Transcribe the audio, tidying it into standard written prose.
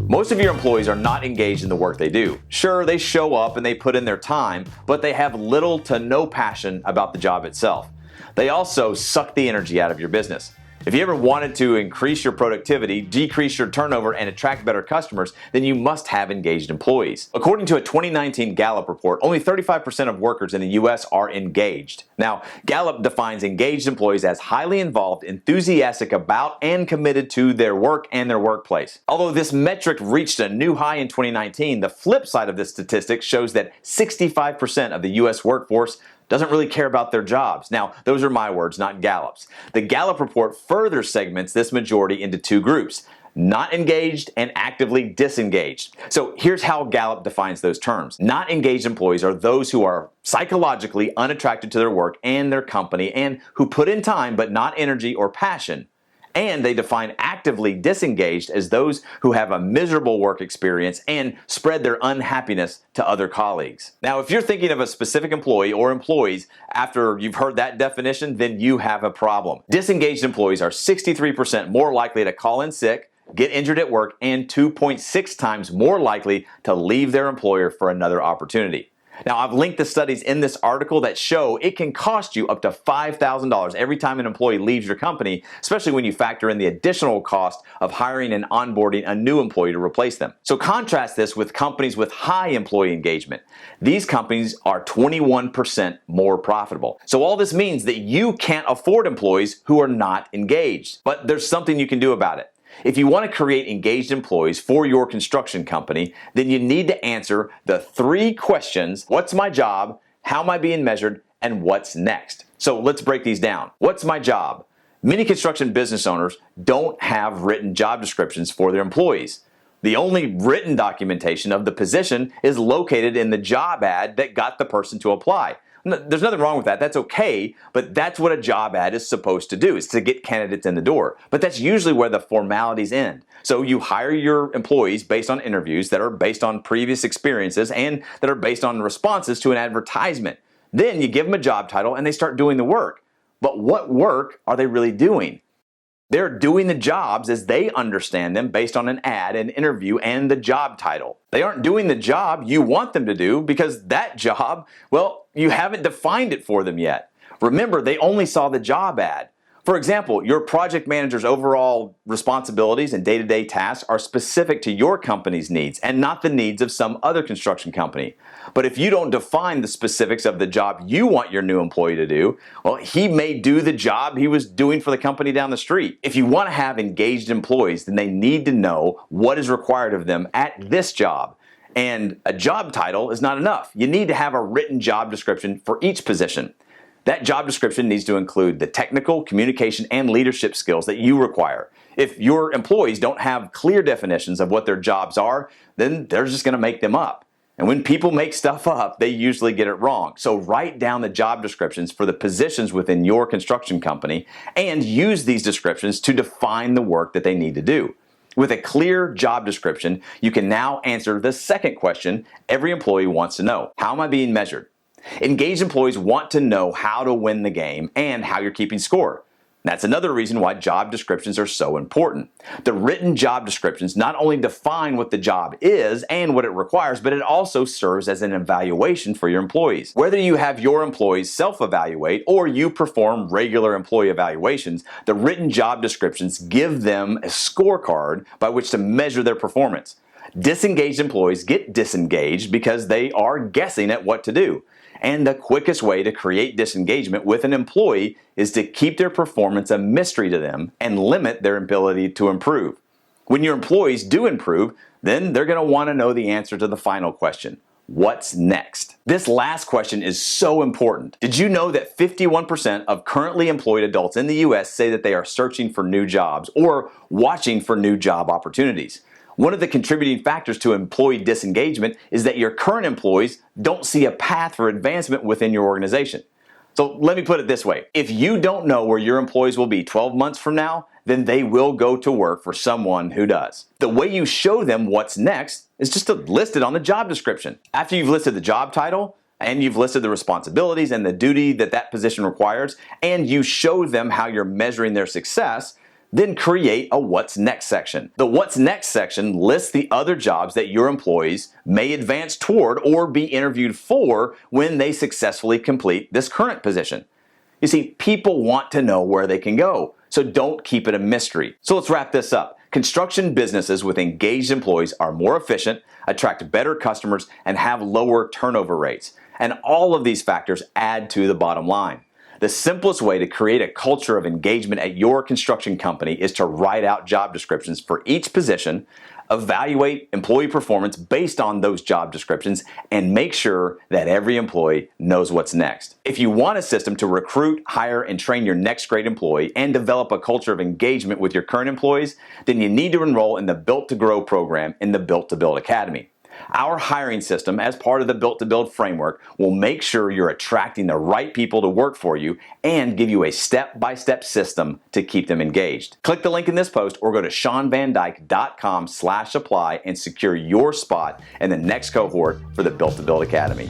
Most of your employees are not engaged in the work they do. Sure, they show up and they put in their time, but they have little to no passion about the job itself. They also suck the energy out of your business. If you ever wanted to increase your productivity, decrease your turnover, and attract better customers, then you must have engaged employees. According to a 2019 Gallup report, only 35% of workers in the US are engaged. Now, Gallup defines engaged employees as highly involved, enthusiastic about, and committed to their work and their workplace. Although this metric reached a new high in 2019, the flip side of this statistic shows that 65% of the US workforce doesn't really care about their jobs. Now, those are my words, not Gallup's. The Gallup report further segments this majority into two groups: not engaged and actively disengaged. So here's how Gallup defines those terms. Not engaged employees are those who are psychologically unattracted to their work and their company, and who put in time but not energy or passion. And they define actively disengaged as those who have a miserable work experience and spread their unhappiness to other colleagues. Now, if you're thinking of a specific employee or employees after you've heard that definition, then you have a problem. Disengaged employees are 63% more likely to call in sick, get injured at work, and 2.6 times more likely to leave their employer for another opportunity. Now, I've linked the studies in this article that show it can cost you up to $5,000 every time an employee leaves your company, especially when you factor in the additional cost of hiring and onboarding a new employee to replace them. So contrast this with companies with high employee engagement. These companies are 21% more profitable. So all this means that you can't afford employees who are not engaged. But there's something you can do about it. If you want to create engaged employees for your construction company, then you need to answer the three questions: what's my job, how am I being measured, and what's next? So let's break these down. What's my job? Many construction business owners don't have written job descriptions for their employees. The only written documentation of the position is located in the job ad that got the person to apply. There's nothing wrong with that. That's okay, but that's what a job ad is supposed to do, is to get candidates in the door. But that's usually where the formalities end. So you hire your employees based on interviews that are based on previous experiences and that are based on responses to an advertisement. Then you give them a job title and they start doing the work. But what work are they really doing? They're doing the jobs as they understand them based on an ad, an interview, and the job title. They aren't doing the job you want them to do because that job, well, you haven't defined it for them yet. Remember, they only saw the job ad. For example, your project manager's overall responsibilities and day-to-day tasks are specific to your company's needs and not the needs of some other construction company. But if you don't define the specifics of the job you want your new employee to do, well, he may do the job he was doing for the company down the street. If you want to have engaged employees, then they need to know what is required of them at this job. And a job title is not enough. You need to have a written job description for each position. That job description needs to include the technical, communication, and leadership skills that you require. If your employees don't have clear definitions of what their jobs are, then they're just going to make them up. And when people make stuff up, they usually get it wrong. So write down the job descriptions for the positions within your construction company and use these descriptions to define the work that they need to do. With a clear job description, you can now answer the second question every employee wants to know: how am I being measured? Engaged employees want to know how to win the game and how you're keeping score. That's another reason why job descriptions are so important. The written job descriptions not only define what the job is and what it requires, but it also serves as an evaluation for your employees. Whether you have your employees self-evaluate or you perform regular employee evaluations, the written job descriptions give them a scorecard by which to measure their performance. Disengaged employees get disengaged because they are guessing at what to do. And the quickest way to create disengagement with an employee is to keep their performance a mystery to them and limit their ability to improve. When your employees do improve, then they're going to want to know the answer to the final question: what's next? This last question is so important. Did you know that 51% of currently employed adults in the US say that they are searching for new jobs or watching for new job opportunities? One of the contributing factors to employee disengagement is that your current employees don't see a path for advancement within your organization. So let me put it this way. If you don't know where your employees will be 12 months from now, then they will go to work for someone who does. The way you show them what's next is just to list it on the job description. After you've listed the job title, and you've listed the responsibilities and the duty that that position requires, and you show them how you're measuring their success, Then create a What's Next section. The What's Next section lists the other jobs that your employees may advance toward or be interviewed for when they successfully complete this current position. You see, people want to know where they can go, so don't keep it a mystery. So let's wrap this up. Construction businesses with engaged employees are more efficient, attract better customers, and have lower turnover rates. And all of these factors add to the bottom line. The simplest way to create a culture of engagement at your construction company is to write out job descriptions for each position, evaluate employee performance based on those job descriptions, and make sure that every employee knows what's next. If you want a system to recruit, hire, and train your next great employee and develop a culture of engagement with your current employees, then you need to enroll in the Built to Grow program in the Built to Build Academy. Our hiring system, as part of the Built to Build framework, will make sure you're attracting the right people to work for you and give you a step-by-step system to keep them engaged. Click the link in this post or go to ShawnVanDyke.com/apply and secure your spot in the next cohort for the Built to Build Academy.